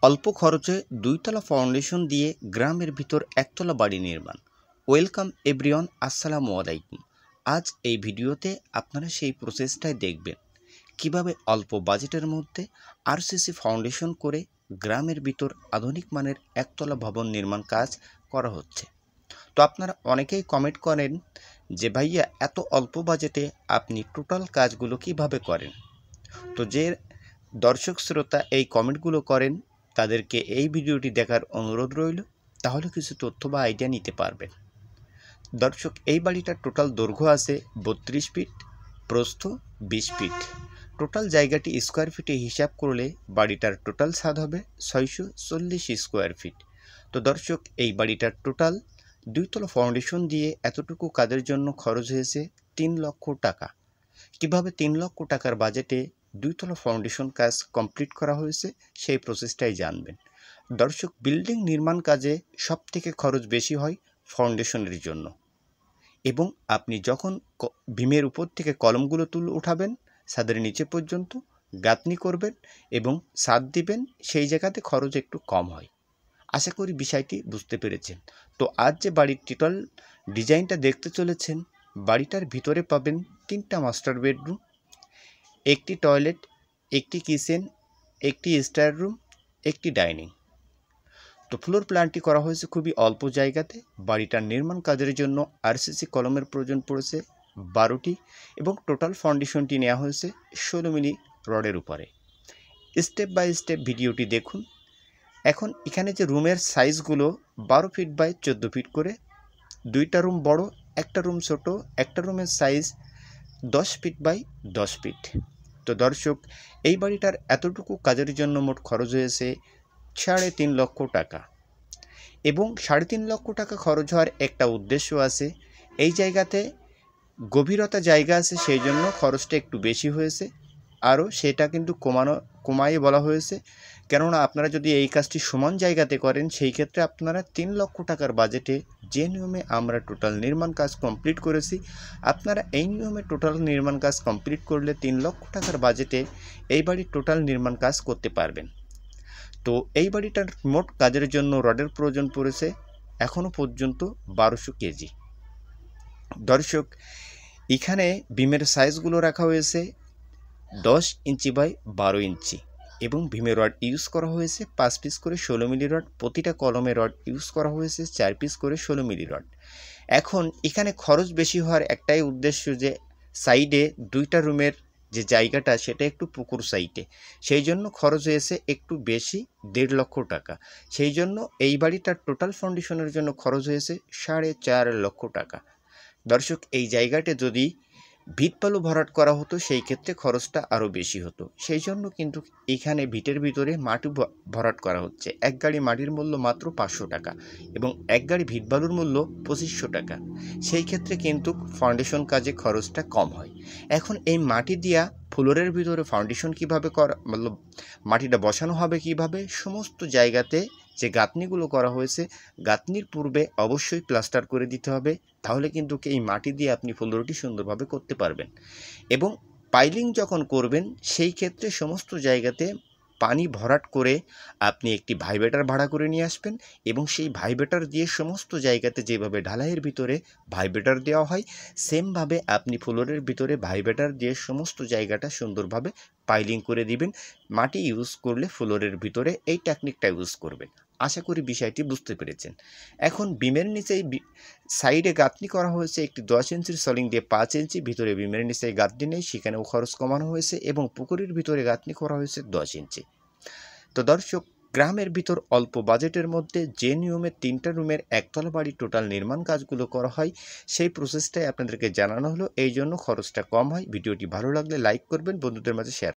অল্প খরচে দুইতলা ফাউন্ডেশন দিয়ে গ্রামের ভিতর একতলা বাড়ি নির্মাণ। ওয়েলকাম এভরিওয়ান, আসসালামু আলাইকুম। আজ এই ভিডিওতে আপনারা সেই প্রসেসটাই দেখবেন কিভাবে অল্প বাজেটের মধ্যে আরসিসি ফাউন্ডেশন করে গ্রামের ভিতর আধুনিক মানের একতলা ভবন নির্মাণ কাজ করা হচ্ছে। তো আপনারা অনেকেই কমেন্ট করেন যে ভাইয়া এত অল্প বাজেটে আপনি টোটাল কাজগুলো কিভাবে করেন। তো যে দর্শক শ্রোতা এই কমেন্টগুলো করেন তাদেরকে এই ভিডিওটি দেখার অনুরোধ রইল, তাহলে কিছু তথ্য বা আইডিয়া নিতে পারবেন। দর্শক, এই বাড়িটার টোটাল দৈর্ঘ্য আছে 32 ফিট, প্রস্থ 20 ফিট। টোটাল জায়গাটি স্কোয়ার ফিটে হিসাব করলে বাড়িটার টোটাল ছাদ হবে 640 স্কোয়ার ফিট। তো দর্শক, এই বাড়িটার টোটাল দুইতলা ফাউন্ডেশন দিয়ে এতটুকু কাজের জন্য খরচ হয়েছে 3 লক্ষ টাকা। কিভাবে 3 লক্ষ টাকার বাজেটে দুইতলা ফাউন্ডেশন কাজ কমপ্লিট করা হয়েছে সেই প্রসেসটাই জানবেন। দর্শক, বিল্ডিং নির্মাণ কাজে সবথেকে খরচ বেশি হয় ফাউন্ডেশনের জন্য, এবং আপনি যখন বিমের উপর থেকে কলমগুলো তুলে উঠাবেন ছাদের নিচে পর্যন্ত গাঁথনি করবেন এবং ছাদ দিবেন, সেই জায়গাতে খরচ একটু কম হয়। আশা করি বিষয়টি বুঝতে পেরেছেন। তো আজ যে বাড়ির টোটাল ডিজাইনটা দেখতে চলেছেন, বাড়িটার ভিতরে পাবেন 3টা মাস্টার বেডরুম, একটি টয়লেট, একটি কিচেন, একটি স্টার রুম, একটি ডাইনিং। তো ফ্লোর প্ল্যানটি করা হয়েছে খুবই অল্প জায়গাতে। বাড়িটার নির্মাণ কাজের জন্য আরসিসি কলমের প্রয়োজন পড়েছে 12টি এবং টোটাল ফাউন্ডেশনটি নেওয়া হয়েছে 16 মিলি রডের উপরে। স্টেপ বাই স্টেপ ভিডিওটি দেখুন। এখন এখানে যে রুমের সাইজগুলো 12 ফিট বাই 14 ফিট করে, 2টা রুম বড়, একটা রুম ছোট, একটা রুমের সাইজ 10 ফিট বাই 10 ফিট। তো দর্শক, এই বাড়িটার এতটুকু কাজের জন্য মোট খরচ হয়েছে 3.5 লক্ষ টাকা। এবং 3.5 লক্ষ টাকা খরচ হওয়ার একটা উদ্দেশ্য আছে। এই জায়গাতে গভীরতা জায়গা আছে, সেই জন্য খরচটা একটু বেশি হয়েছে। আরও সেটা কিন্তু কমায়ে বলা হয়েছে, কেননা আপনারা যদি এই কাজটি সমান জায়গাতে করেন সেই ক্ষেত্রে আপনারা 3 লক্ষ টাকার বাজেটে যে নিয়মে আমরা টোটাল নির্মাণ কাজ কমপ্লিট করেছি, আপনারা এই নিয়মে টোটাল নির্মাণ কাজ কমপ্লিট করলে 3 লক্ষ টাকার বাজেটে এই বাড়ির টোটাল নির্মাণ কাজ করতে পারবেন। তো এই বাড়িটার মোট কাজের জন্য রডের প্রয়োজন পড়েছে এখনও পর্যন্ত 1200 কেজি। দর্শক, এখানে বিমের সাইজগুলো রাখা হয়েছে 10 ইঞ্চি বাই 12 ইঞ্চি এবং ভীমের রড ইউজ করা হয়েছে 5 পিস করে 16 মিলি রড। প্রতিটা কলমে রড ইউজ করা হয়েছে 4 পিস করে 16 মিলি রড। এখন এখানে খরচ বেশি হওয়ার একটাই উদ্দেশ্য যে সাইডে 2টা রুমের যে জায়গাটা সেটা একটু পুকুর সাইডে, সেই জন্য খরচ হয়েছে একটু বেশি 1.5 লক্ষ টাকা। সেই জন্য এই বাড়িটার টোটাল ফাউন্ডেশনের জন্য খরচ হয়েছে 4.5 লক্ষ টাকা। দর্শক, এই জায়গাটা যদি ভিট বালু ভরাট করা হতো সেই ক্ষেত্রে খরচটা আরও বেশি হতো। সেই জন্য কিন্তু এখানে ভিটের ভিতরে মাটি ভরাট করা হচ্ছে। এক গাড়ি মাটির মূল্য মাত্র 500 টাকা এবং এক গাড়ি ভিট বালুর মূল্য 2500 টাকা। সেই ক্ষেত্রে কিন্তু ফাউন্ডেশন কাজে খরচটা কম হয়। এখন এই মাটি দিয়া ফ্লোরের ভিতরে ফাউন্ডেশন কীভাবে করা, মতলব মাটিটা বসানো হবে কিভাবে, সমস্ত জায়গাতে যে গাঁথনিগুলো করা হয়েছে, গাঁথনির পূর্বে অবশ্যই প্লাস্টার করে দিতে হবে, তাহলে কিন্তু এই মাটি দিয়ে আপনি ফ্লোরটি সুন্দরভাবে করতে পারবেন। এবং পাইলিং যখন করবেন সেই ক্ষেত্রে সমস্ত জায়গাতে পানি ভরাট করে আপনি একটি ভাইব্রেটার ভাড়া করে নিয়ে আসবেন এবং সেই ভাইব্রেটার দিয়ে সমস্ত জায়গাতে যেভাবে ঢালাইয়ের ভিতরে ভাইব্রেটার দেওয়া হয় সেমভাবে আপনি ফ্লোরের ভিতরে ভাইব্রেটার দিয়ে সমস্ত জায়গাটা সুন্দরভাবে পাইলিং করে দিবেন। মাটি ইউজ করলে ফ্লোরের ভিতরে এই টেকনিকটা ইউজ করবেন। আশা করি বিষয়টি বুঝতে পেরেছেন। এখন বিমের নিচেই সাইডে গাঁথনি করা হয়েছে একটি 10 ইঞ্চির সলিং দিয়ে 5 ইঞ্চি, ভিতরে বিমের নিচে গাঁথনি নেই, সেখানেও খরচ কমানো হয়েছে এবং পুকুরের ভিতরে গাঁথনি করা হয়েছে 10 ইঞ্চি। তো দর্শক, গ্রামের ভিতর অল্প বাজেটের মধ্যে যে নিয়মে 3টা রুমের একতলা বাড়ি টোটাল নির্মাণ কাজগুলো করা হয় সেই প্রসেসটাই আপনাদেরকে জানানো হলো, এই জন্য খরচটা কম হয়। ভিডিওটি ভালো লাগলে লাইক করবেন, বন্ধুদের মাঝে শেয়ার